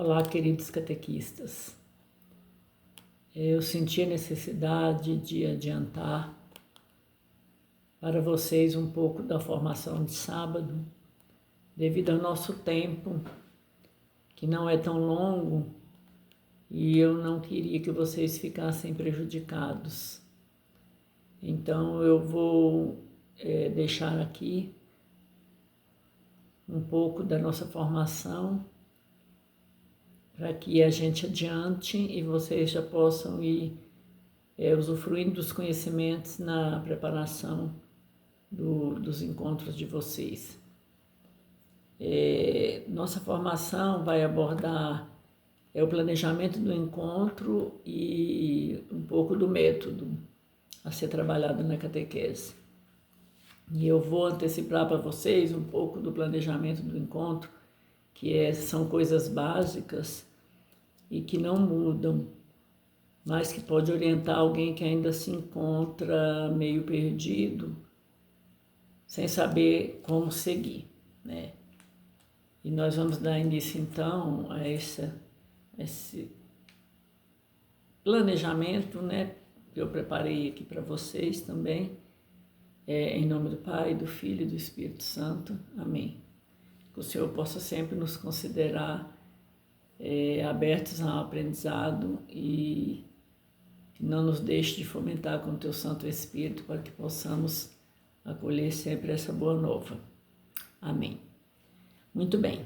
Olá, queridos catequistas. Eu senti a necessidade de adiantar para vocês um pouco da formação de sábado, devido ao nosso tempo, que não é tão longo, e eu não queria que vocês ficassem prejudicados. Então eu vou deixar aqui um pouco da nossa formação, para que a gente adiante e vocês já possam ir usufruindo dos conhecimentos na preparação dos encontros de vocês. Nossa formação vai abordar o planejamento do encontro e um pouco do método a ser trabalhado na catequese. E eu vou antecipar para vocês um pouco do planejamento do encontro, que são coisas básicas e que não mudam, mas que pode orientar alguém que ainda se encontra meio perdido, sem saber como seguir, né? E nós vamos dar início então a esse planejamento, né? Que eu preparei aqui para vocês também, em nome do Pai, do Filho e do Espírito Santo. Amém. Que o Senhor possa sempre nos considerar abertos ao aprendizado e que não nos deixe de fomentar com o Teu Santo Espírito para que possamos acolher sempre essa boa nova. Amém. Muito bem.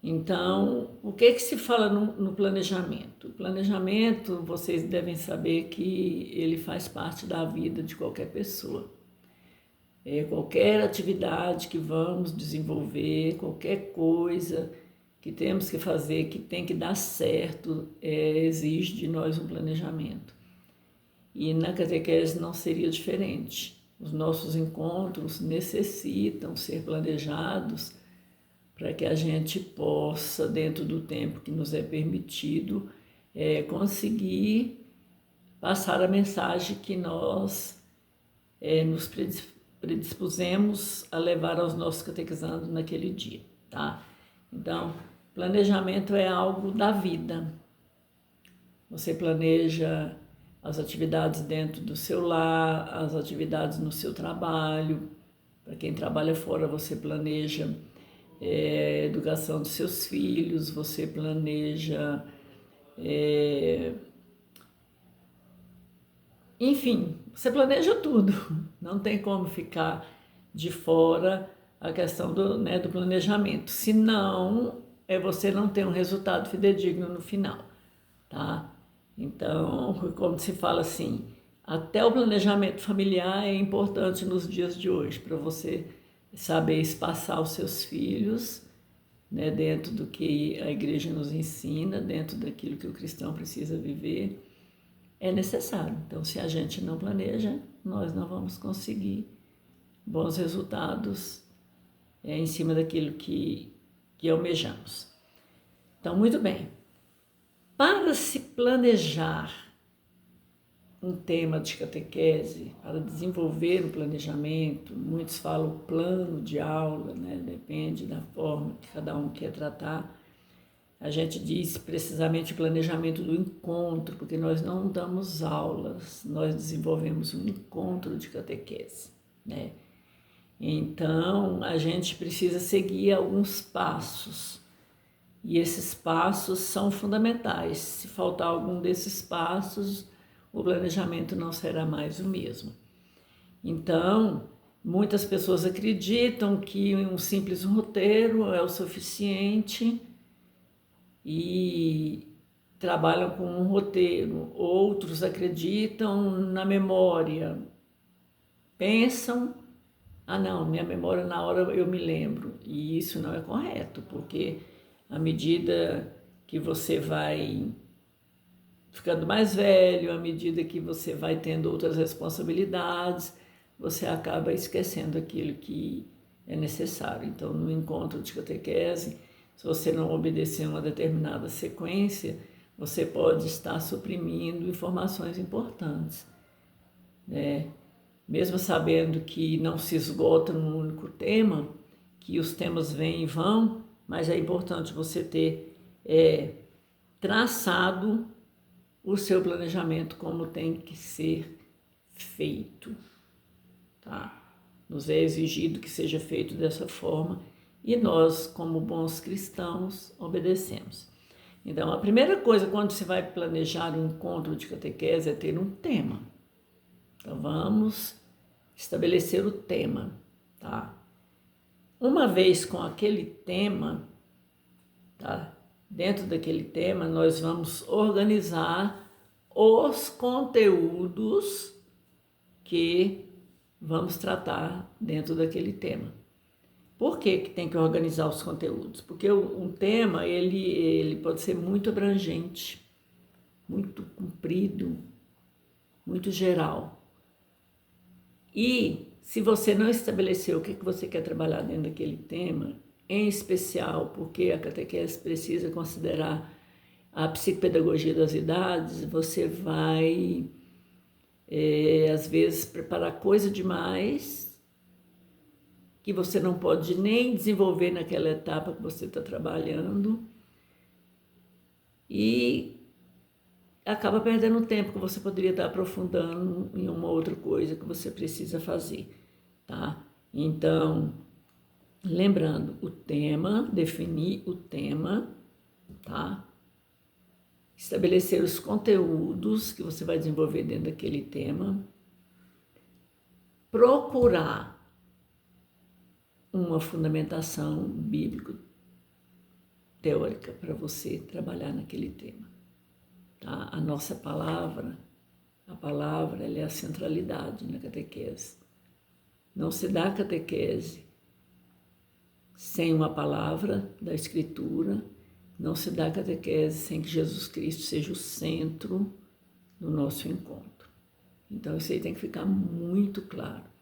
Então, o que se fala no planejamento? O planejamento, vocês devem saber que ele faz parte da vida de qualquer pessoa. Qualquer atividade que vamos desenvolver, qualquer coisa que temos que fazer, que tem que dar certo, exige de nós um planejamento. E na catequese não seria diferente. Os nossos encontros necessitam ser planejados para que a gente possa, dentro do tempo que nos é permitido, conseguir passar a mensagem que nós nos predispusemos a levar aos nossos catequizandos naquele dia, tá? Então, planejamento é algo da vida. Você planeja as atividades dentro do seu lar, as atividades no seu trabalho. Para quem trabalha fora, você planeja a educação dos seus filhos, você planeja... Enfim, você planeja tudo. Não tem como ficar de fora a questão do planejamento. Senão, você não tem um resultado fidedigno no final, tá? Então, como se fala assim, até o planejamento familiar é importante nos dias de hoje, para você saber espaçar os seus filhos, né, dentro do que a igreja nos ensina, dentro daquilo que o cristão precisa viver, é necessário. Então, se a gente não planeja, nós não vamos conseguir bons resultados em cima daquilo que almejamos. Então, muito bem. Para se planejar um tema de catequese, para desenvolver um planejamento, muitos falam plano de aula, né? Depende da forma que cada um quer tratar. A gente diz precisamente o planejamento do encontro, porque nós não damos aulas, nós desenvolvemos um encontro de catequese, né? Então, a gente precisa seguir alguns passos, e esses passos são fundamentais. Se faltar algum desses passos, o planejamento não será mais o mesmo. Então, muitas pessoas acreditam que um simples roteiro é o suficiente e trabalham com um roteiro. Outros acreditam na memória, pensam, não, minha memória na hora eu me lembro. E isso não é correto, porque à medida que você vai ficando mais velho, à medida que você vai tendo outras responsabilidades, você acaba esquecendo aquilo que é necessário. Então, no encontro de catequese, se você não obedecer uma determinada sequência, você pode estar suprimindo informações importantes, né? Mesmo sabendo que não se esgota num único tema, que os temas vêm e vão, mas é importante você ter traçado o seu planejamento como tem que ser feito, tá? Nos é exigido que seja feito dessa forma e nós, como bons cristãos, obedecemos. Então, a primeira coisa quando se vai planejar um encontro de catequese é ter um tema. Então, vamos estabelecer o tema, tá? Uma vez com aquele tema, tá? Dentro daquele tema, nós vamos organizar os conteúdos que vamos tratar dentro daquele tema. Por que tem que organizar os conteúdos? Porque um tema, ele pode ser muito abrangente, muito comprido, muito geral. E se você não estabeleceu o que você quer trabalhar dentro daquele tema, em especial porque a catequese precisa considerar a psicopedagogia das idades, você vai, às vezes, preparar coisa demais que você não pode nem desenvolver naquela etapa que você está trabalhando e acaba perdendo tempo que você poderia estar aprofundando em uma outra coisa que você precisa fazer, tá? Então, lembrando o tema, definir o tema, tá? Estabelecer os conteúdos que você vai desenvolver dentro daquele tema, procurar uma fundamentação bíblico-teórica para você trabalhar naquele tema. Tá? A nossa palavra, ela é a centralidade na catequese. Não se dá catequese sem uma palavra da Escritura, não se dá catequese sem que Jesus Cristo seja o centro do nosso encontro. Então, isso aí tem que ficar muito claro.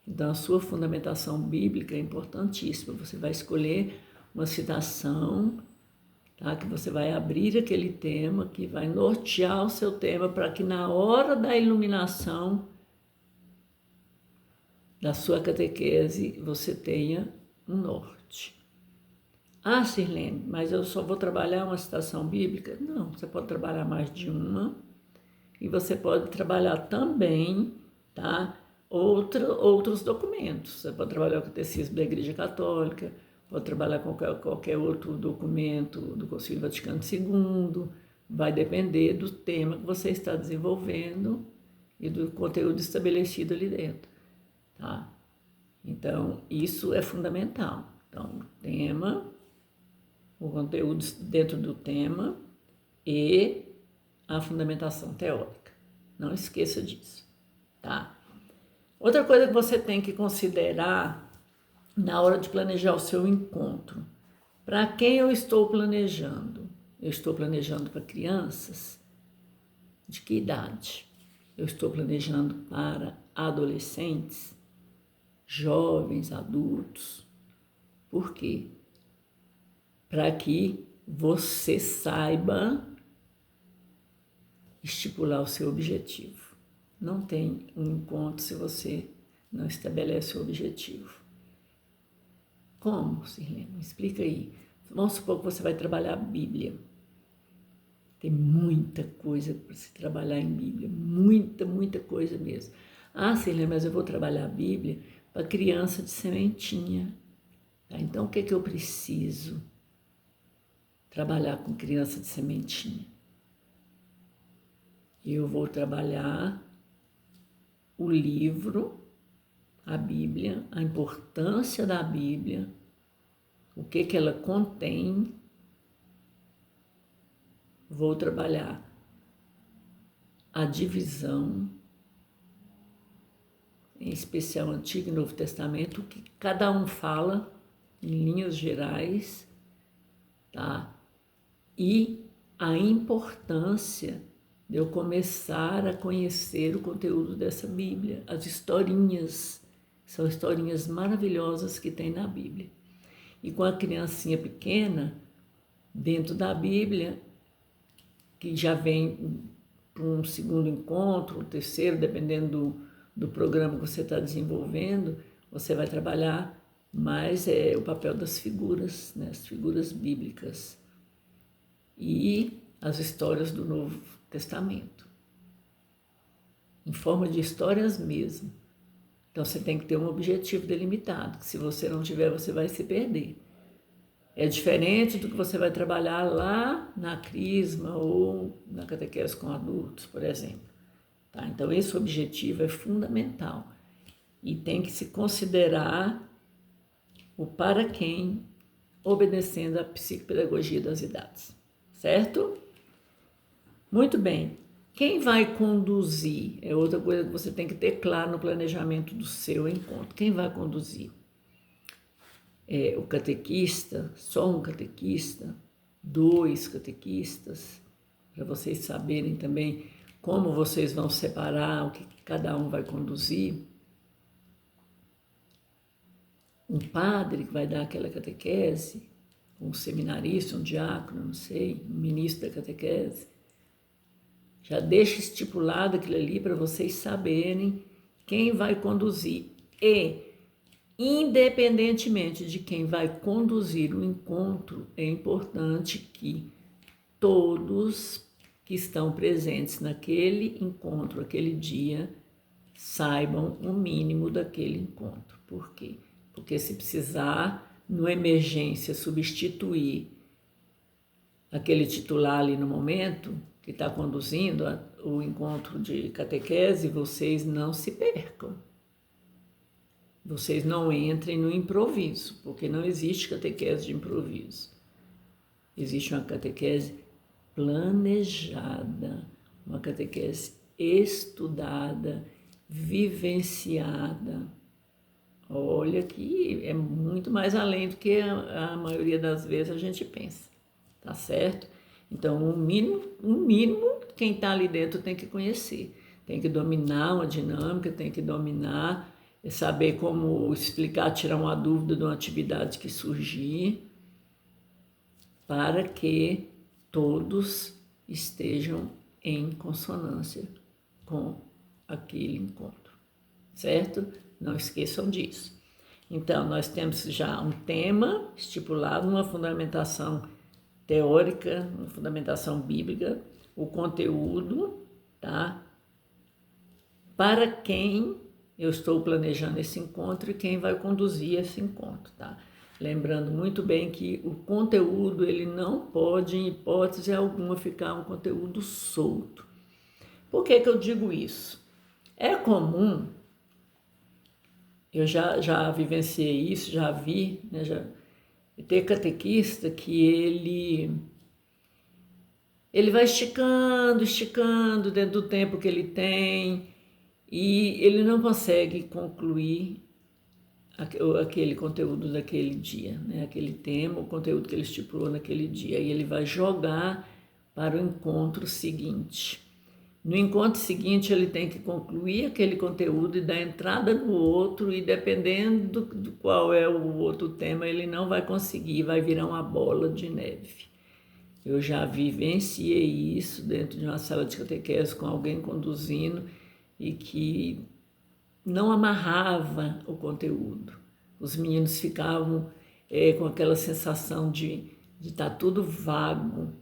Então, a sua fundamentação bíblica é importantíssima. Você vai escolher uma citação, tá? Que você vai abrir aquele tema, que vai nortear o seu tema para que na hora da iluminação da sua catequese você tenha um norte. Ah, Sirlene, mas eu só vou trabalhar uma citação bíblica? Não, você pode trabalhar mais de uma e você pode trabalhar também, tá? Outros documentos. Você pode trabalhar o Catecismo da Igreja Católica, pode trabalhar com qualquer outro documento do Concílio Vaticano II, vai depender do tema que você está desenvolvendo e do conteúdo estabelecido ali dentro, tá? Então, isso é fundamental. Então, o tema, o conteúdo dentro do tema e a fundamentação teórica. Não esqueça disso, tá? Outra coisa que você tem que considerar na hora de planejar o seu encontro. Para quem eu estou planejando? Eu estou planejando para crianças? De que idade? Eu estou planejando para adolescentes, jovens, adultos. Por quê? Para que você saiba estipular o seu objetivo. Não tem um encontro se você não estabelece o objetivo. Como, Sirlene? Me explica aí. Vamos supor que você vai trabalhar a Bíblia. Tem muita coisa para se trabalhar em Bíblia. Muita coisa mesmo. Ah, Sirlene, mas eu vou trabalhar a Bíblia para criança de sementinha. Tá? Então, o que é que eu preciso trabalhar com criança de sementinha? Eu vou trabalhar o livro, a Bíblia, a importância da Bíblia, o que ela contém. Vou trabalhar a divisão, em especial Antigo e Novo Testamento, o que cada um fala em linhas gerais, tá? E a importância de eu começar a conhecer o conteúdo dessa Bíblia, as historinhas, são historinhas maravilhosas que tem na Bíblia. E com a criancinha pequena, dentro da Bíblia, que já vem para um segundo encontro, um terceiro, dependendo do programa que você está desenvolvendo, você vai trabalhar mais o papel das figuras, né, as figuras bíblicas. e as histórias do Novo Testamento, em forma de histórias mesmo. Então você tem que ter um objetivo delimitado, que se você não tiver, você vai se perder. É diferente do que você vai trabalhar lá na Crisma ou na catequese com adultos, por exemplo. Tá? Então esse objetivo é fundamental e tem que se considerar o para quem, obedecendo à psicopedagogia das idades, certo? Muito bem. Quem vai conduzir? É outra coisa que você tem que ter claro no planejamento do seu encontro. Quem vai conduzir? É o catequista, só um catequista, 2 catequistas, para vocês saberem também como vocês vão separar, o que cada um vai conduzir. Um padre que vai dar aquela catequese, um seminarista, um diácono, não sei, um ministro da catequese. Já deixa estipulado aquilo ali para vocês saberem quem vai conduzir. E, independentemente de quem vai conduzir o encontro, é importante que todos que estão presentes naquele encontro, aquele dia, saibam o mínimo daquele encontro. Por quê? Porque se precisar, numa emergência, substituir aquele titular ali no momento, que está conduzindo o encontro de catequese, vocês não se percam. Vocês não entrem no improviso, porque não existe catequese de improviso. Existe uma catequese planejada, uma catequese estudada, vivenciada. Olha que é muito mais além do que a maioria das vezes a gente pensa, tá certo? Então, o mínimo quem está ali dentro tem que conhecer, tem que dominar uma dinâmica, tem que dominar, saber como explicar, tirar uma dúvida de uma atividade que surgir, para que todos estejam em consonância com aquele encontro, certo? Não esqueçam disso. Então, nós temos já um tema estipulado, uma fundamentação teórica, uma fundamentação bíblica, o conteúdo, tá? Para quem eu estou planejando esse encontro e quem vai conduzir esse encontro, tá? Lembrando muito bem que o conteúdo, ele não pode, em hipótese alguma, ficar um conteúdo solto. Por que que eu digo isso? É comum, eu já vivenciei isso, já vi, né, ter catequista que ele vai esticando dentro do tempo que ele tem e ele não consegue concluir aquele conteúdo daquele dia, né? Aquele tema, o conteúdo que ele estipulou naquele dia, e ele vai jogar para o encontro seguinte. No encontro seguinte, ele tem que concluir aquele conteúdo e dar entrada no outro, e dependendo do qual é o outro tema, ele não vai conseguir, vai virar uma bola de neve. Eu já vivenciei isso dentro de uma sala de catequese com alguém conduzindo e que não amarrava o conteúdo. Os meninos ficavam com aquela sensação de estar tudo vago.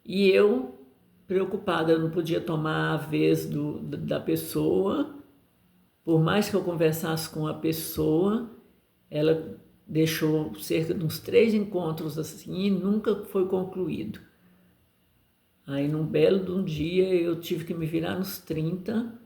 E eu, preocupada, eu não podia tomar a vez da pessoa. Por mais que eu conversasse com a pessoa, ela deixou cerca de uns 3 encontros assim e nunca foi concluído. Aí, num belo de um dia, eu tive que me virar nos 30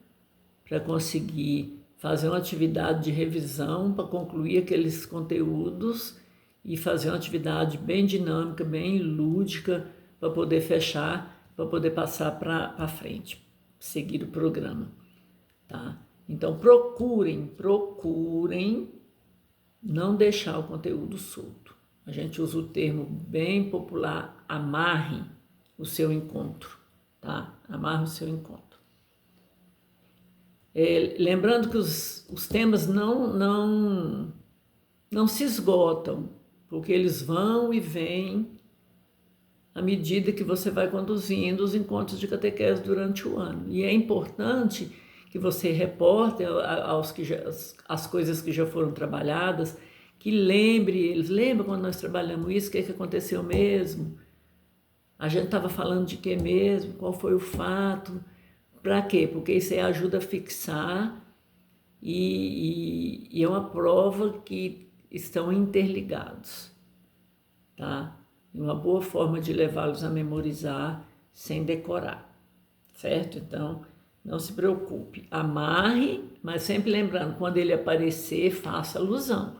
para conseguir fazer uma atividade de revisão para concluir aqueles conteúdos e fazer uma atividade bem dinâmica, bem lúdica, para poder fechar, para poder passar para frente, seguir o programa, tá? Então, procurem não deixar o conteúdo solto. A gente usa o termo bem popular, amarre o seu encontro, tá? Amarre o seu encontro. Lembrando que os temas não se esgotam, porque eles vão e vêm à medida que você vai conduzindo os encontros de catequese durante o ano. E é importante que você reporte as coisas que já foram trabalhadas, que lembre eles. Lembra quando nós trabalhamos isso, o que aconteceu mesmo? A gente estava falando de quê mesmo? Qual foi o fato? Para quê? Porque isso aí ajuda a fixar e é uma prova que estão interligados, tá? E uma boa forma de levá-los a memorizar sem decorar, certo? Então, não se preocupe, amarre, mas sempre lembrando, quando ele aparecer, faça alusão,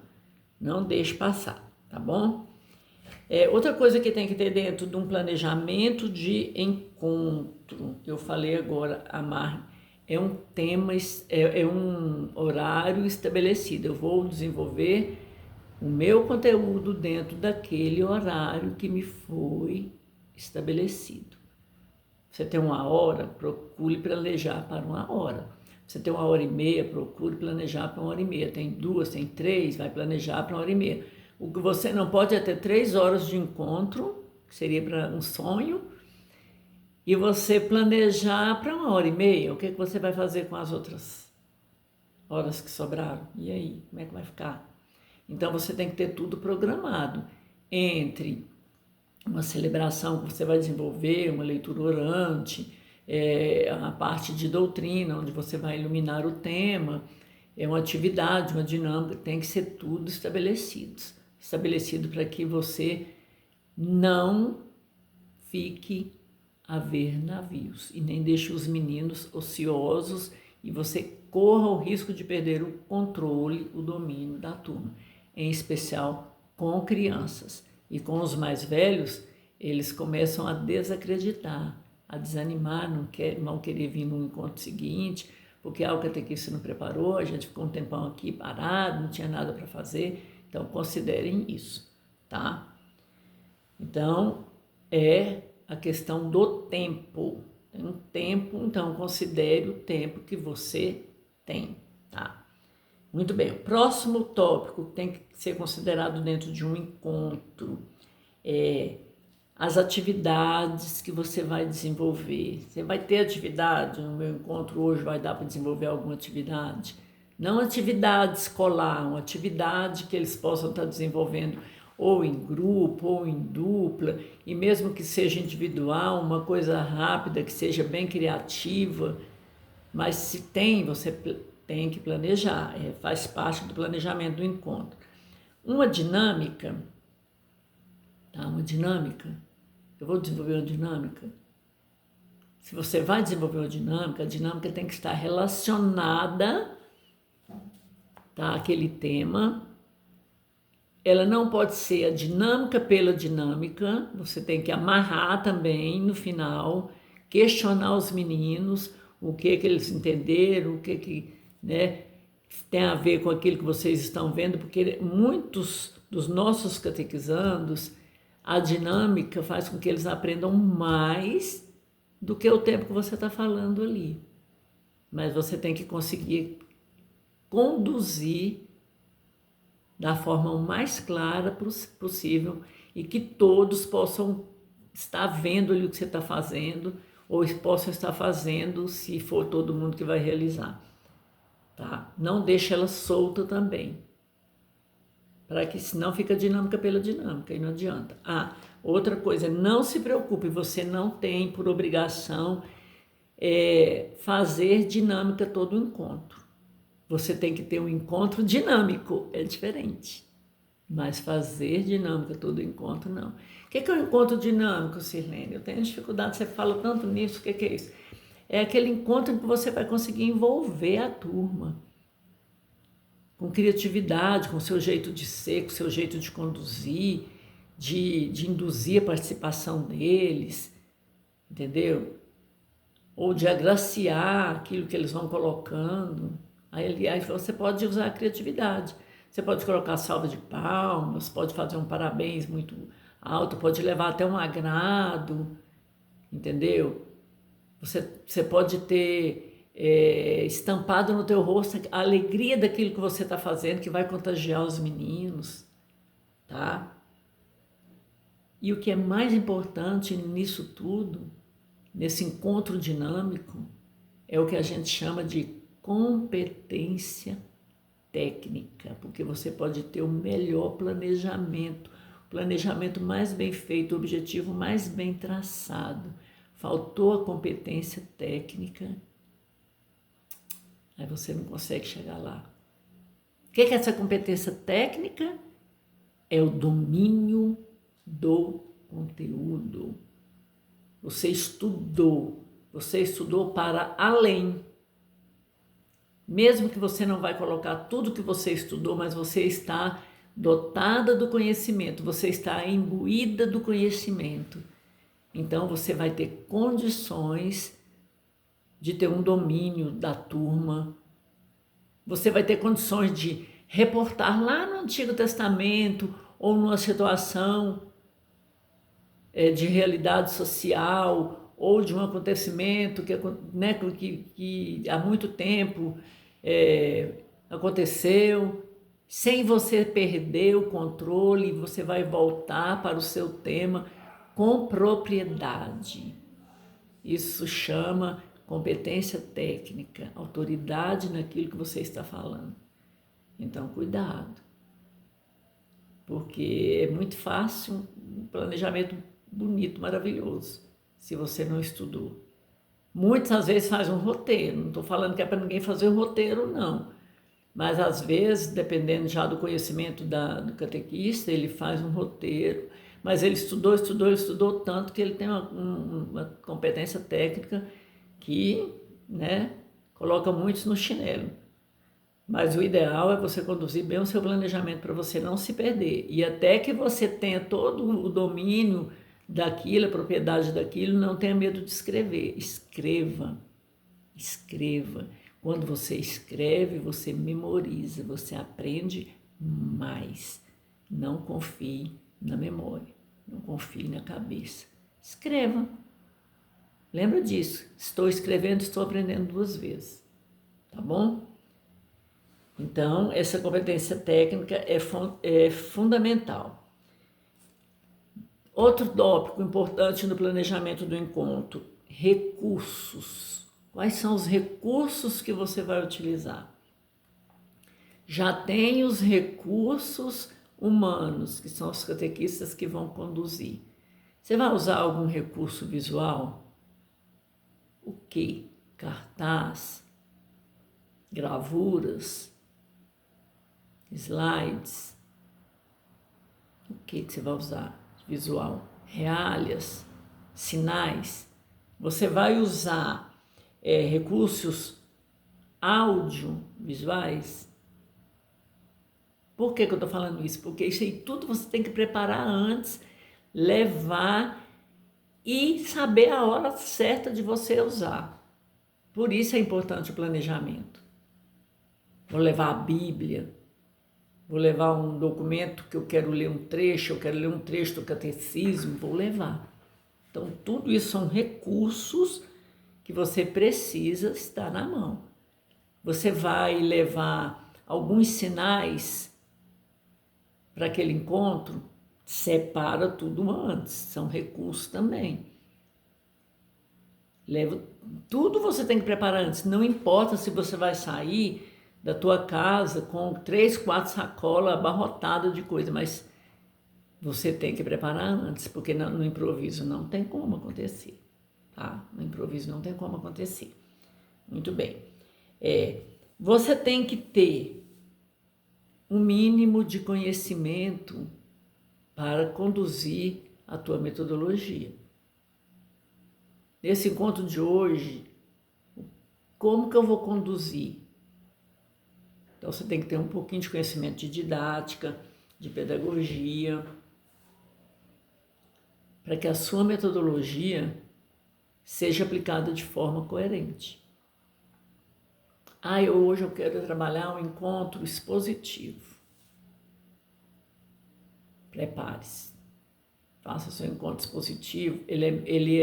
não deixe passar, tá bom? Outra coisa que tem que ter dentro de um planejamento de encontro, eu falei agora, amarre, é um tema, é um horário estabelecido. Eu vou desenvolver o meu conteúdo dentro daquele horário que me foi estabelecido. Você tem 1 hora, procure planejar para 1 hora. Você tem 1 hora e meia, procure planejar para 1 hora e meia. Tem 2, tem 3, vai planejar para 1 hora e meia. O que você não pode é ter 3 horas de encontro, que seria para um sonho, e você planejar para 1 hora e meia. O que você vai fazer com as outras horas que sobraram? E aí, como é que vai ficar? Então você tem que ter tudo programado entre uma celebração que você vai desenvolver, uma leitura orante, a parte de doutrina, onde você vai iluminar o tema, uma atividade, uma dinâmica, tem que ser tudo estabelecido para que você não fique a ver navios e nem deixe os meninos ociosos e você corra o risco de perder o controle, o domínio da turma, em especial com crianças. E com os mais velhos, eles começam a desacreditar, a desanimar, não querer vir no encontro seguinte, porque a catequista não preparou, a gente ficou um tempão aqui parado, não tinha nada para fazer. Então, considerem isso, tá? Então, a questão do tempo. Tem um tempo, então considere o tempo que você tem, tá? Muito bem, o próximo tópico que tem que ser considerado dentro de um encontro é as atividades que você vai desenvolver. Você vai ter atividade, no meu encontro hoje vai dar para desenvolver alguma atividade. Não atividade escolar, uma atividade que eles possam estar desenvolvendo ou em grupo, ou em dupla, e mesmo que seja individual, uma coisa rápida, que seja bem criativa, mas se tem, você tem que planejar, faz parte do planejamento do encontro. Uma dinâmica, tá? Eu vou desenvolver uma dinâmica. Se você vai desenvolver uma dinâmica, a dinâmica tem que estar relacionada, tá, àquele tema. Ela não pode ser a dinâmica pela dinâmica, você tem que amarrar também no final, questionar os meninos, o que eles entenderam, o que né, tem a ver com aquilo que vocês estão vendo, porque muitos dos nossos catequizandos, a dinâmica faz com que eles aprendam mais do que o tempo que você está falando ali. Mas você tem que conseguir conduzir da forma mais clara possível e que todos possam estar vendo ali o que você está fazendo ou possam estar fazendo se for todo mundo que vai realizar, tá? Não deixe ela solta também, para que senão fica dinâmica pela dinâmica e não adianta. Outra coisa, não se preocupe, você não tem por obrigação fazer dinâmica todo encontro. Você tem que ter um encontro dinâmico, é diferente. Mas fazer dinâmica todo encontro, não. O que é um encontro dinâmico, Sirlene? Eu tenho dificuldade, você fala tanto nisso, o que é isso? É aquele encontro em que você vai conseguir envolver a turma. Com criatividade, com seu jeito de ser, com seu jeito de conduzir, de induzir a participação deles, entendeu? Ou de agraciar aquilo que eles vão colocando. Aí você pode usar a criatividade. Você pode colocar salva de palmas, pode fazer um parabéns muito alto, pode levar até um agrado, entendeu? Você pode ter estampado no teu rosto a alegria daquilo que você está fazendo, que vai contagiar os meninos, tá? E o que é mais importante nisso tudo, nesse encontro dinâmico, é o que a gente chama de competência técnica, porque você pode ter o melhor planejamento, planejamento mais bem feito, o objetivo mais bem traçado. Faltou a competência técnica, aí você não consegue chegar lá. O que é essa competência técnica? É o domínio do conteúdo. Você estudou para além. Mesmo que você não vai colocar tudo que você estudou, mas você está dotada do conhecimento, você está imbuída do conhecimento. Então você vai ter condições de ter um domínio da turma. Você vai ter condições de reportar lá no Antigo Testamento ou numa situação de realidade social ou de um acontecimento que há muito tempo aconteceu, sem você perder o controle, você vai voltar para o seu tema com propriedade. Isso chama competência técnica, autoridade naquilo que você está falando. Então, cuidado, porque é muito fácil um planejamento bonito, maravilhoso, se você não estudou. Muitas vezes faz um roteiro, não estou falando que é para ninguém fazer um roteiro, não. Mas às vezes, dependendo já do conhecimento do catequista, ele faz um roteiro, mas ele estudou tanto que ele tem uma competência técnica que, né, coloca muitos no chinelo. Mas o ideal é você conduzir bem o seu planejamento para você não se perder. E até que você tenha todo o domínio daquilo, a propriedade daquilo, não tenha medo de escrever. Escreva. Quando você escreve, você memoriza, você aprende mais. Não confie na memória, não confie na cabeça. Escreva. Lembra disso. Estou escrevendo, estou aprendendo 2 vezes. Tá bom? Então, essa competência técnica é fundamental. Outro tópico importante no planejamento do encontro: recursos. Quais são os recursos que você vai utilizar? Já tem os recursos humanos, que são os catequistas que vão conduzir. Você vai usar algum recurso visual? O quê? Cartaz, gravuras, slides. O que você vai usar? Visual, realias, sinais. Você vai usar recursos audiovisuais. Por que eu estou falando isso? Porque isso aí tudo você tem que preparar antes, levar e saber a hora certa de você usar. Por isso é importante o planejamento. Vou levar a Bíblia, vou levar um documento que eu quero ler um trecho, eu quero ler um trecho do catecismo, vou levar. Então, tudo isso são recursos que você precisa estar na mão. Você vai levar alguns sinais para aquele encontro, separa tudo antes, são recursos também. Tudo você tem que preparar antes, não importa se você vai sair da tua casa com 3, 4 sacolas abarrotadas de coisa, mas você tem que preparar antes, porque no improviso não tem como acontecer, tá? No improviso não tem como acontecer. Muito bem. Você tem que ter um mínimo de conhecimento para conduzir a tua metodologia. Nesse encontro de hoje, como que eu vou conduzir? Então, você tem que ter um pouquinho de conhecimento de didática, de pedagogia, para que a sua metodologia seja aplicada de forma coerente. Hoje eu quero trabalhar um encontro expositivo. Prepare-se. Faça seu encontro expositivo. Ele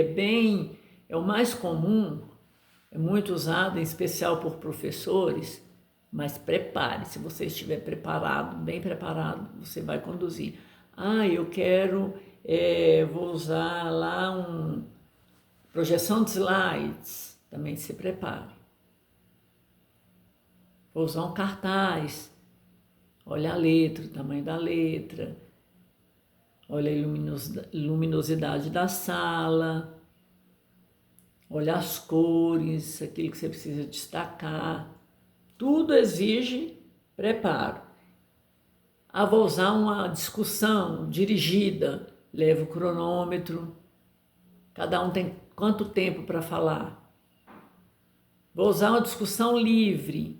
é o mais comum, é muito usado, em especial por professores, mas prepare. Se você estiver preparado, bem preparado, você vai conduzir. Vou usar lá projeção de slides, também se prepare. Vou usar um cartaz, olha a letra, o tamanho da letra. Olha a luminosidade da sala, olha as cores, aquilo que você precisa destacar. Tudo exige preparo. Vou usar uma discussão dirigida, leva o cronômetro. Cada um tem quanto tempo para falar? Vou usar uma discussão livre.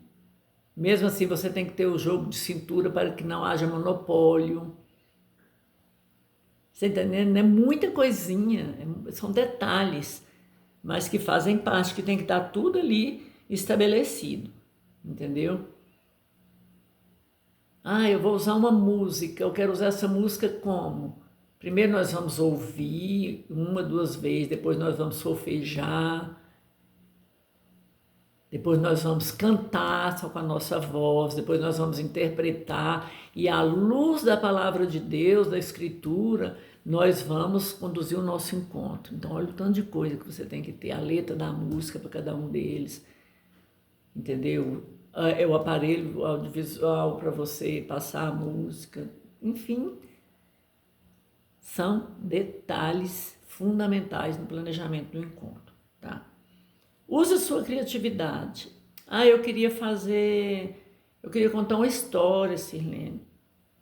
Mesmo assim, você tem que ter o jogo de cintura para que não haja monopólio. Você está entendendo? É muita coisinha, são detalhes, mas que fazem parte, que tem que estar tudo ali estabelecido, entendeu? Eu vou usar uma música, eu quero usar essa música como? Primeiro nós vamos ouvir uma, duas vezes, depois nós vamos solfejar, depois nós vamos cantar só com a nossa voz, depois nós vamos interpretar e à luz da palavra de Deus, da Escritura, nós vamos conduzir o nosso encontro. Então olha o tanto de coisa que você tem que ter, a letra da música para cada um deles, entendeu? É o aparelho audiovisual para você passar a música, enfim, são detalhes fundamentais no planejamento do encontro, tá? Use a sua criatividade. Eu queria contar uma história, Sirlene.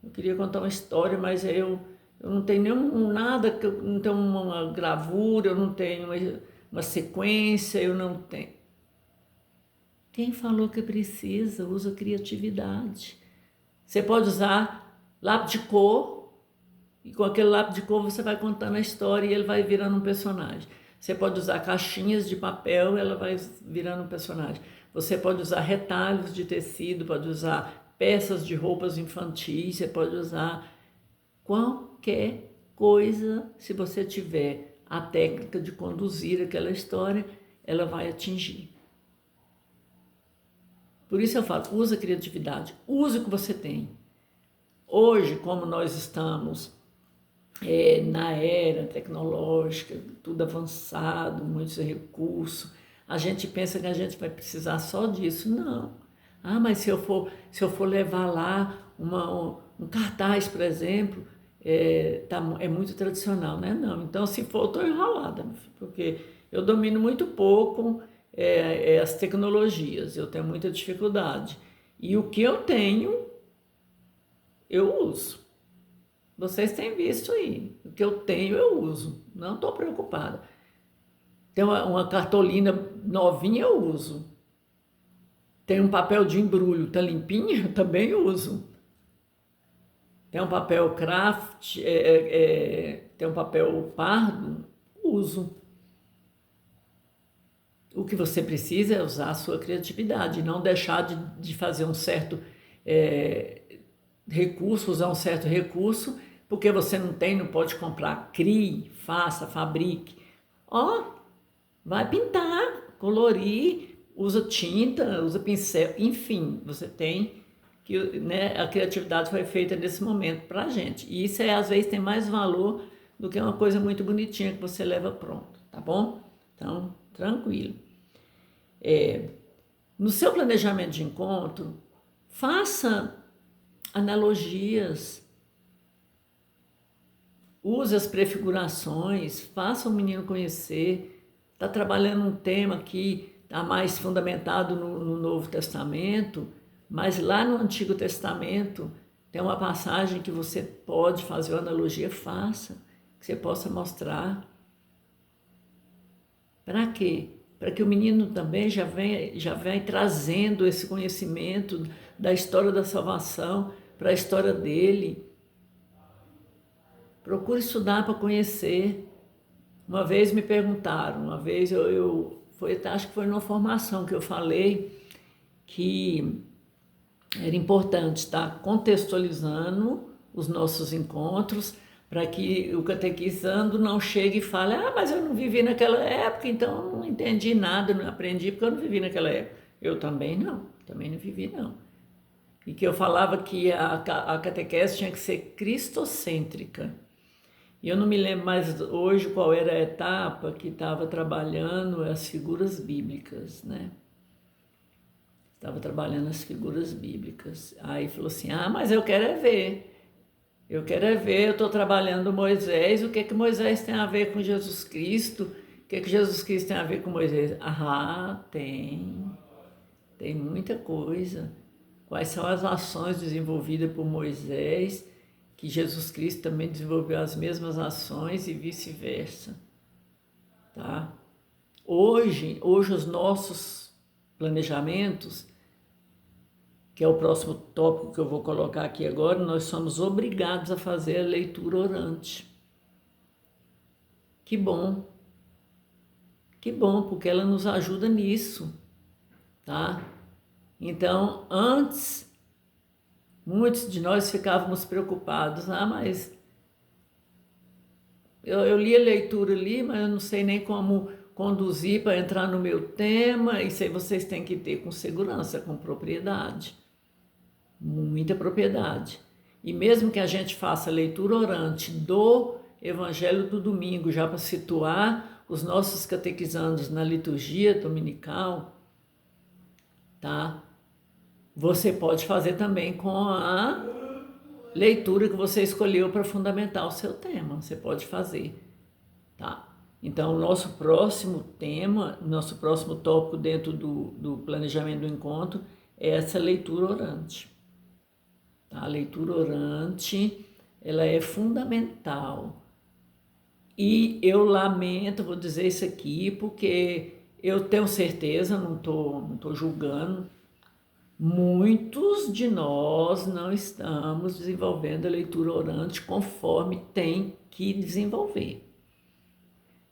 Eu queria contar uma história, mas eu não tenho nada, eu não tenho uma gravura, eu não tenho uma sequência, eu não tenho. Quem falou que precisa? Usa criatividade. Você pode usar lápis de cor, e com aquele lápis de cor você vai contando a história e ele vai virando um personagem. Você pode usar caixinhas de papel e ela vai virando um personagem. Você pode usar retalhos de tecido, pode usar peças de roupas infantis, você pode usar qualquer coisa. Se você tiver a técnica de conduzir aquela história, ela vai atingir. Por isso eu falo, use a criatividade, use o que você tem. Hoje, como nós estamos na era tecnológica, tudo avançado, muitos recursos, a gente pensa que a gente vai precisar só disso. Não. Mas se eu for levar lá um cartaz, por exemplo, é muito tradicional, né? Não. Então, se for, eu estou enrolada, porque eu domino muito pouco as tecnologias, eu tenho muita dificuldade. E o que eu tenho, eu uso. Vocês têm visto aí, o que eu tenho eu uso, não estou preocupada. Tem uma cartolina novinha, eu uso. Tem um papel de embrulho, tá limpinho, também uso. Tem um papel craft, tem um papel pardo, uso. O que você precisa é usar a sua criatividade, não deixar de fazer um certo recurso, usar um certo recurso, porque você não tem, não pode comprar. Crie, faça, fabrique. Vai pintar, colorir, usa tinta, usa pincel, enfim, você tem que, né, a criatividade foi feita nesse momento para a gente. E isso às vezes tem mais valor do que uma coisa muito bonitinha que você leva pronto, tá bom? Então, tranquilo. No seu planejamento de encontro, faça analogias, use as prefigurações, faça o menino conhecer. Está trabalhando um tema que está mais fundamentado no Novo Testamento, mas lá no Antigo Testamento tem uma passagem que você pode fazer uma analogia, faça, que você possa mostrar. Para quê? Para que o menino também já vem trazendo esse conhecimento da história da salvação para a história dele. Procure estudar para conhecer. Uma vez me perguntaram, acho que foi numa formação que eu falei que era importante estar contextualizando os nossos encontros para que o catequizando não chegue e fale, mas eu não vivi naquela época, então eu não entendi nada, não aprendi porque eu não vivi naquela época. Eu também não vivi não. E que eu falava que a catequese tinha que ser cristocêntrica. E eu não me lembro mais hoje qual era a etapa que estava trabalhando as figuras bíblicas, né? Estava trabalhando as figuras bíblicas. Aí falou assim, mas eu quero ver. Eu quero é ver, eu estou trabalhando Moisés, o que Moisés tem a ver com Jesus Cristo? O que Jesus Cristo tem a ver com Moisés? Ah, tem muita coisa. Quais são as ações desenvolvidas por Moisés, que Jesus Cristo também desenvolveu as mesmas ações e vice-versa, tá? Hoje os nossos planejamentos, que é o próximo tópico que eu vou colocar aqui agora, nós somos obrigados a fazer a leitura orante. Que bom, porque ela nos ajuda nisso, tá? Então, antes, muitos de nós ficávamos preocupados, mas eu li a leitura ali, mas eu não sei nem como conduzir para entrar no meu tema. Isso aí vocês têm que ter com segurança, com propriedade, muita propriedade. E mesmo que a gente faça a leitura orante do Evangelho do domingo, já para situar os nossos catequizandos na liturgia dominical, tá? Você pode fazer também com a leitura que você escolheu para fundamentar o seu tema. Você pode fazer, tá? Então, o nosso próximo tema, nosso próximo tópico dentro do planejamento do encontro é essa leitura orante. Tá? A leitura orante, ela é fundamental. E eu lamento, vou dizer isso aqui, porque eu tenho certeza, não tô julgando, muitos de nós não estamos desenvolvendo a leitura orante conforme tem que desenvolver.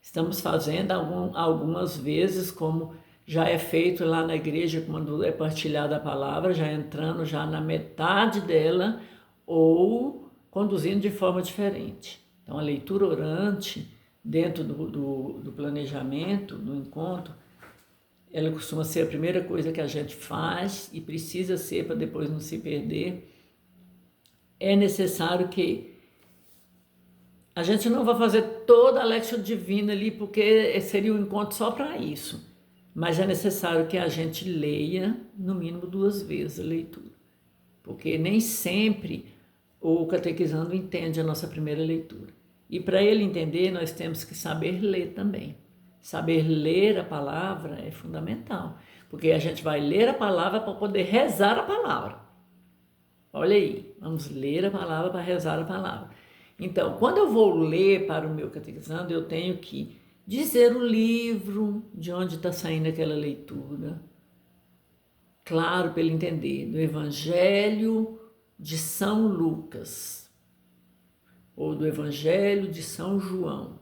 Estamos fazendo algumas vezes, como já é feito lá na igreja, quando é partilhada a palavra, já entrando já na metade dela, ou conduzindo de forma diferente. Então, a leitura orante, dentro do planejamento, do encontro, ela costuma ser a primeira coisa que a gente faz e precisa ser para depois não se perder. É necessário que a gente não vai fazer toda a Lectio Divina ali, porque seria um encontro só para isso. Mas é necessário que a gente leia, no mínimo 2 vezes a leitura. Porque nem sempre o catequizando entende a nossa primeira leitura. E para ele entender, nós temos que saber ler também. Saber ler a palavra é fundamental, porque a gente vai ler a palavra para poder rezar a palavra. Olha aí, vamos ler a palavra para rezar a palavra. Então, quando eu vou ler para o meu catequizando, eu tenho que dizer o livro, de onde está saindo aquela leitura. Claro, para ele entender, do Evangelho de São Lucas, ou do Evangelho de São João,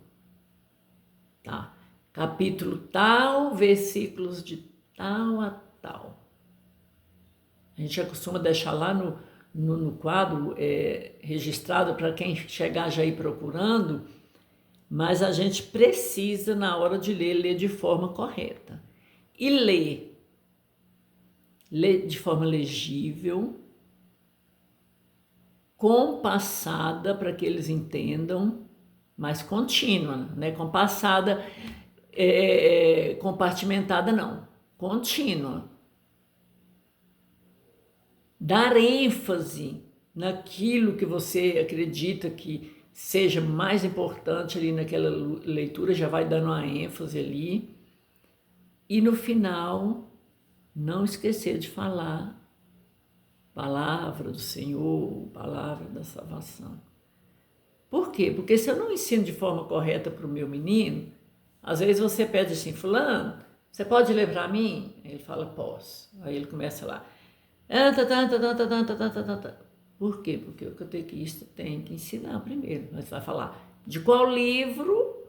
tá? Capítulo tal, versículos de tal a tal. A gente já costuma deixar lá no quadro registrado para quem chegar já ir procurando, mas a gente precisa, na hora de ler de forma correta. E ler de forma legível, compassada para que eles entendam, mas contínua, né? Compassada, compartimentada não, contínua. Dar ênfase naquilo que você acredita que seja mais importante ali naquela leitura, já vai dando uma ênfase ali. E no final, não esquecer de falar palavra do Senhor, palavra da salvação. Por quê? Porque se eu não ensino de forma correta para o meu menino, às vezes você pede assim, fulano, você pode ler para mim? Ele fala, posso. Aí ele começa lá. Por quê? Porque o catequista tem que ensinar primeiro. Mas vai falar de qual livro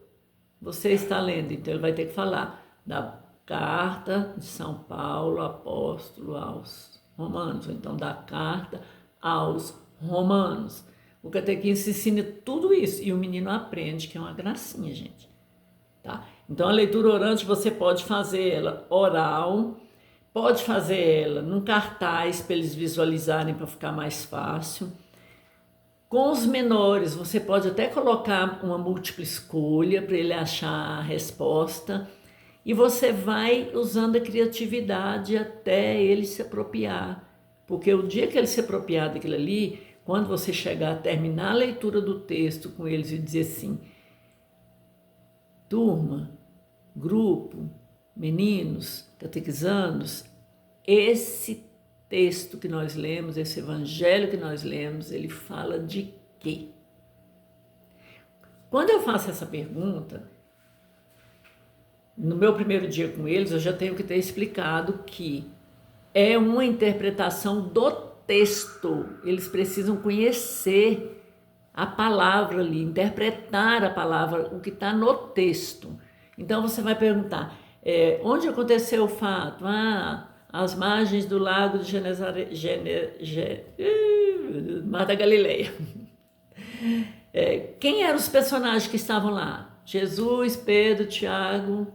você está lendo. Então ele vai ter que falar da carta de São Paulo, apóstolo aos Romanos. Ou então da carta aos Romanos. O catequista ensina tudo isso e o menino aprende, que é uma gracinha, gente. Tá? Então a leitura orante você pode fazer ela oral, pode fazer ela num cartaz para eles visualizarem para ficar mais fácil. Com os menores você pode até colocar uma múltipla escolha para ele achar a resposta e você vai usando a criatividade até ele se apropriar. Porque o dia que ele se apropriar daquilo ali, quando você chegar a terminar a leitura do texto com eles e dizer assim, turma, grupo, meninos, catequizandos, esse texto que nós lemos, esse evangelho que nós lemos, ele fala de quê? Quando eu faço essa pergunta, no meu primeiro dia com eles, eu já tenho que ter explicado que é uma interpretação do texto. Eles precisam conhecer a palavra ali, interpretar a palavra, o que está no texto. Então você vai perguntar, onde aconteceu o fato? Às margens do lago de Mar da Galileia. Quem eram os personagens que estavam lá? Jesus, Pedro, Tiago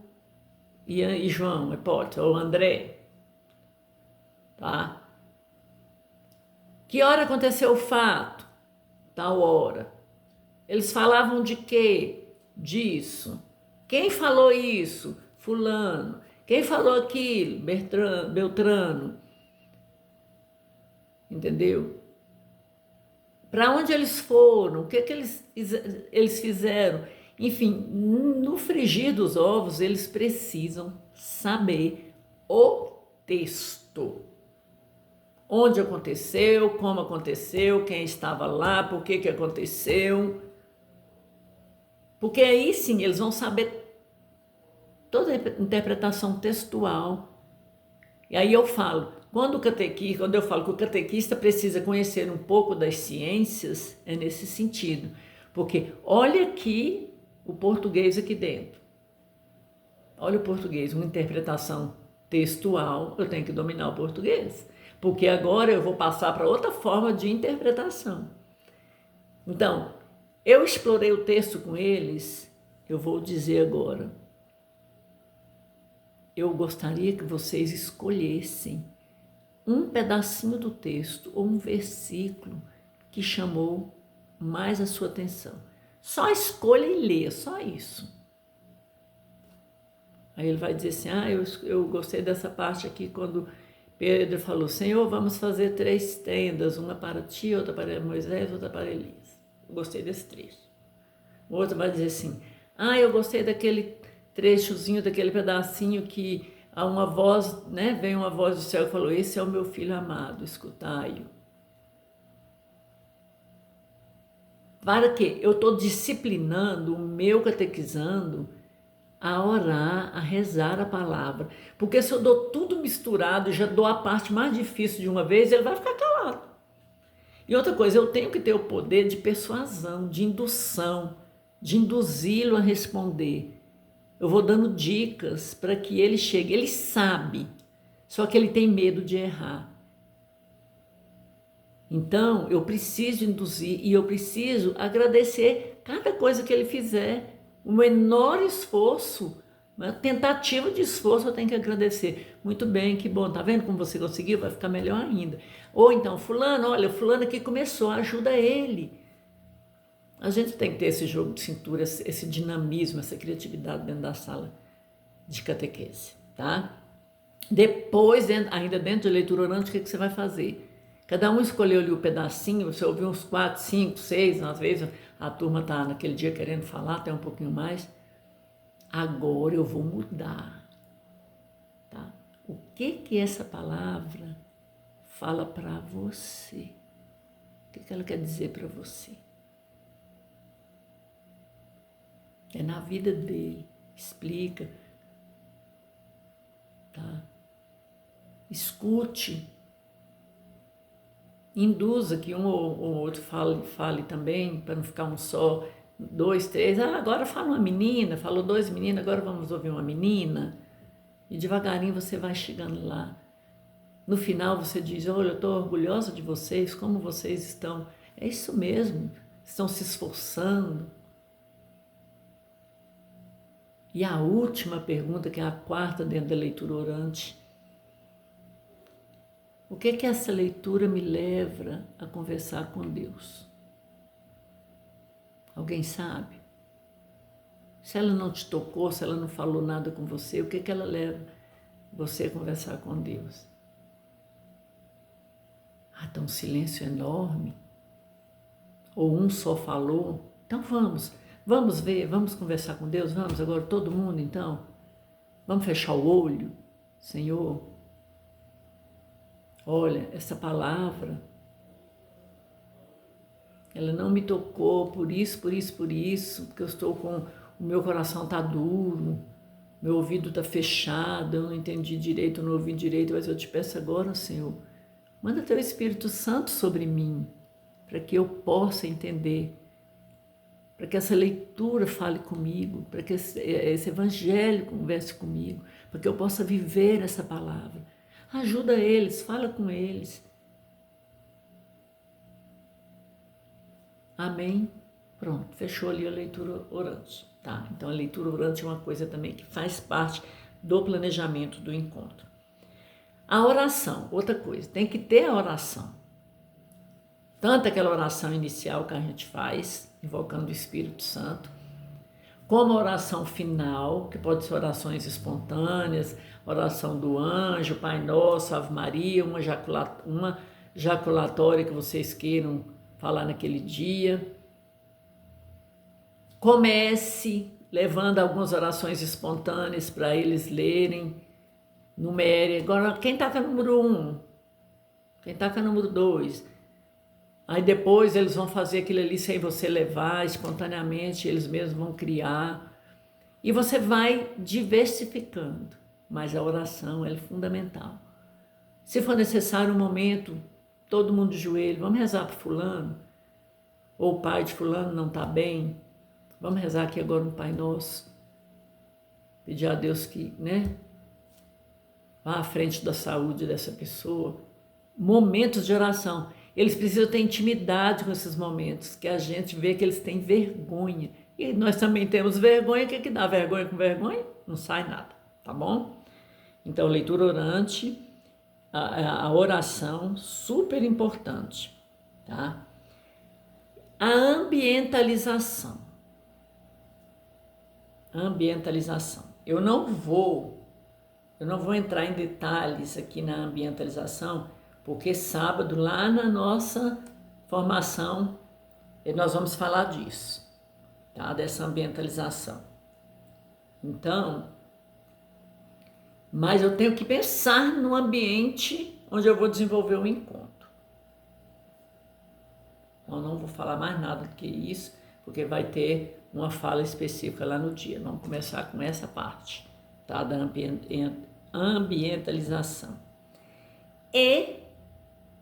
e João, ou André. Tá? Que hora aconteceu o fato? Tal hora. Eles falavam de quê? Disso. Quem falou isso? Fulano. Quem falou aquilo? Beltrano. Entendeu? Para onde eles foram? O que eles fizeram? Enfim, no frigir dos ovos, eles precisam saber o texto. Onde aconteceu, como aconteceu, quem estava lá, por que aconteceu. Porque aí sim eles vão saber toda a interpretação textual. E aí eu falo, quando eu falo que o catequista precisa conhecer um pouco das ciências, é nesse sentido. Porque olha aqui o português aqui dentro. Olha o português, uma interpretação textual, eu tenho que dominar o português. Porque agora eu vou passar para outra forma de interpretação. Então, eu explorei o texto com eles, eu vou dizer agora. Eu gostaria que vocês escolhessem um pedacinho do texto ou um versículo que chamou mais a sua atenção. Só escolha e leia, só isso. Aí ele vai dizer assim, eu gostei dessa parte aqui quando Pedro falou, Senhor, vamos fazer 3 tendas, uma para ti, outra para Moisés, outra para Elias. Eu gostei desse trecho. O outro vai dizer assim, eu gostei daquele trechozinho, daquele pedacinho que há uma voz, né, veio uma voz do céu e falou, esse é o meu filho amado, escutai-o. Para quê? Eu estou disciplinando o meu catequizando a orar, a rezar a palavra. Porque se eu dou tudo misturado, já dou a parte mais difícil de uma vez, ele vai ficar calado. E outra coisa, eu tenho que ter o poder de persuasão, de indução, de induzi-lo a responder. Eu vou dando dicas para que ele chegue. Ele sabe, só que ele tem medo de errar. Então, eu preciso induzir e eu preciso agradecer cada coisa que ele fizer. O menor esforço, uma tentativa de esforço eu tenho que agradecer. Muito bem, que bom, tá vendo como você conseguiu? Vai ficar melhor ainda. Ou então, fulano, olha, fulano aqui começou, ajuda ele. A gente tem que ter esse jogo de cintura, esse dinamismo, essa criatividade dentro da sala de catequese, tá? Depois, ainda dentro de leitura orante, o que você vai fazer? Cada um escolheu ali o pedacinho, você ouviu uns 4, 5, 6, às vezes a turma está naquele dia querendo falar até um pouquinho mais. Agora eu vou mudar, tá? O que essa palavra fala para você? O que ela quer dizer para você? É na vida dele, explica, tá? Escute, induza que um ou outro fale também, para não ficar um só, 2, 3, agora fala uma menina, falou 2 meninas, agora vamos ouvir uma menina, e devagarinho você vai chegando lá. No final você diz, olha, eu estou orgulhosa de vocês, como vocês estão, é isso mesmo, estão se esforçando. E a última pergunta, que é a 4ª dentro da leitura orante. O que essa leitura me leva a conversar com Deus? Alguém sabe? Se ela não te tocou, se ela não falou nada com você, o que ela leva você a conversar com Deus? Tá um silêncio enorme. ou um só falou. Então vamos ver, vamos conversar com Deus, vamos agora todo mundo então. Vamos fechar o olho, Senhor. Olha, essa palavra, ela não me tocou por isso, porque eu estou com, o meu coração está duro, meu ouvido está fechado, eu não entendi direito, eu não ouvi direito, mas eu te peço agora, Senhor, manda teu Espírito Santo sobre mim, para que eu possa entender, para que essa leitura fale comigo, para que esse evangelho converse comigo, para que eu possa viver essa palavra. Ajuda eles, fala com eles. Amém? Pronto, fechou ali a leitura orante, tá? Então a leitura orante é uma coisa também que faz parte do planejamento do encontro. A oração, outra coisa, tem que ter a oração. Tanto aquela oração inicial que a gente faz, invocando o Espírito Santo, como a oração final, que pode ser orações espontâneas, oração do anjo, Pai Nosso, Ave Maria, uma jaculatória que vocês queiram falar naquele dia. Comece levando algumas orações espontâneas para eles lerem, numere. Agora, quem está com o número 1? Quem está com o número 2? Aí depois eles vão fazer aquilo ali sem você levar, espontaneamente, eles mesmos vão criar. E você vai diversificando, mas a oração é fundamental. Se for necessário um momento, todo mundo de joelho, vamos rezar para fulano, ou o pai de fulano não está bem, vamos rezar aqui agora um Pai Nosso, pedir a Deus que, vá à frente da saúde dessa pessoa. Momentos de oração. Eles precisam ter intimidade com esses momentos, que a gente vê que eles têm vergonha. E nós também temos vergonha. O que dá vergonha com vergonha? Não sai nada, tá bom? Então, leitura orante, a oração, super importante, tá? A ambientalização. Eu não vou entrar em detalhes aqui na ambientalização, porque sábado, lá na nossa formação, nós vamos falar disso, tá? Dessa ambientalização. Então, mas eu tenho que pensar no ambiente onde eu vou desenvolver o encontro. Eu não vou falar mais nada do que isso, porque vai ter uma fala específica lá no dia. Vamos começar com essa parte, tá? Da ambientalização. E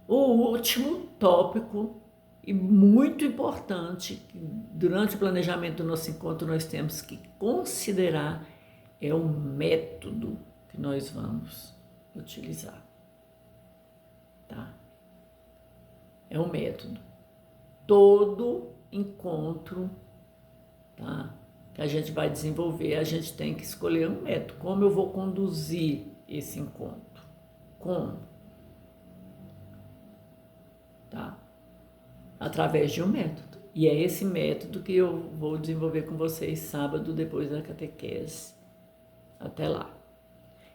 o último tópico, e muito importante, que durante o planejamento do nosso encontro nós temos que considerar, é o método que nós vamos utilizar. Tá? É um método. Todo encontro, tá, que a gente vai desenvolver, a gente tem que escolher um método. Como eu vou conduzir esse encontro? Como? Tá? Através de um método. E é esse método que eu vou desenvolver com vocês sábado, depois da catequese. Até lá.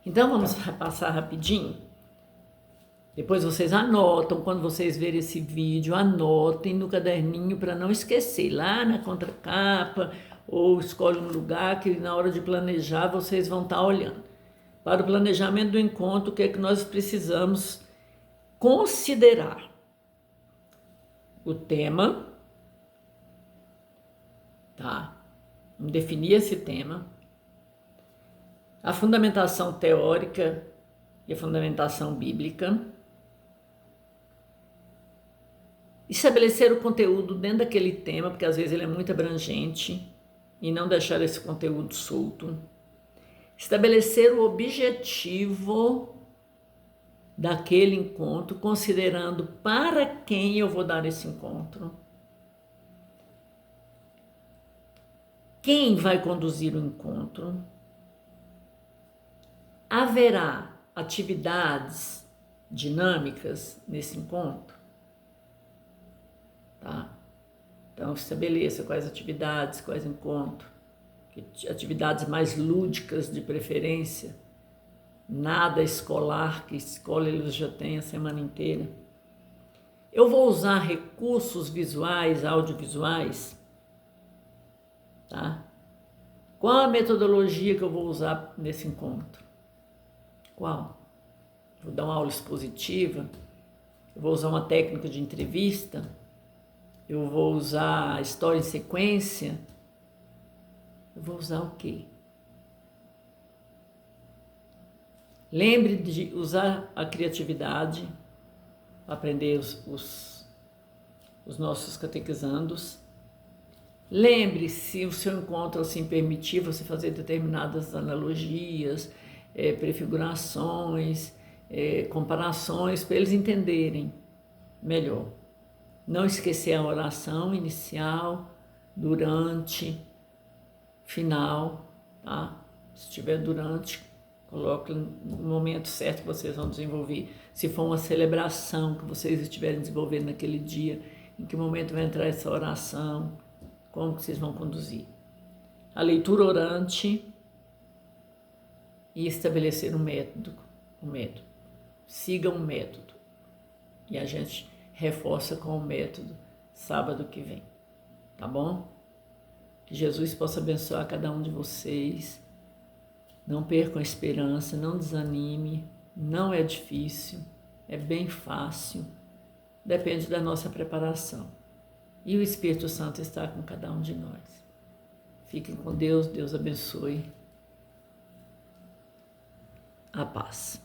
Então vamos passar rapidinho. Depois vocês anotam, quando vocês verem esse vídeo, anotem no caderninho para não esquecer, lá na contracapa, ou escolhe um lugar que na hora de planejar vocês vão estar olhando. Para o planejamento do encontro, o que é que nós precisamos considerar? O tema, tá? Vamos definir esse tema. A fundamentação teórica e a fundamentação bíblica. Estabelecer o conteúdo dentro daquele tema, porque às vezes ele é muito abrangente, e não deixar esse conteúdo solto. Estabelecer o objetivo daquele encontro, considerando para quem eu vou dar esse encontro. Quem vai conduzir o encontro? Haverá atividades dinâmicas nesse encontro? Tá? Então, estabeleça quais atividades, quais encontros. Atividades mais lúdicas de preferência. Nada escolar, que escola eles já têm a semana inteira. Eu vou usar recursos visuais, audiovisuais, tá? Qual a metodologia que eu vou usar nesse encontro? Qual? Vou dar uma aula expositiva? Eu vou usar uma técnica de entrevista? Eu vou usar história em sequência? Eu vou usar o quê? Lembre de usar a criatividade para aprender os nossos catequizandos. Lembre, se o seu encontro assim permitir você fazer determinadas analogias, prefigurações, comparações, para eles entenderem melhor. Não esquecer a oração inicial, durante, final, tá? Se estiver durante, coloque no momento certo que vocês vão desenvolver. Se for uma celebração que vocês estiverem desenvolvendo naquele dia, em que momento vai entrar essa oração, como que vocês vão conduzir. A leitura orante e estabelecer um método. Siga um método. E a gente reforça com o método sábado que vem. Tá bom? Que Jesus possa abençoar cada um de vocês. Não percam a esperança, não desanime. Não é difícil, é bem fácil. Depende da nossa preparação. E o Espírito Santo está com cada um de nós. Fiquem com Deus, Deus abençoe. A paz.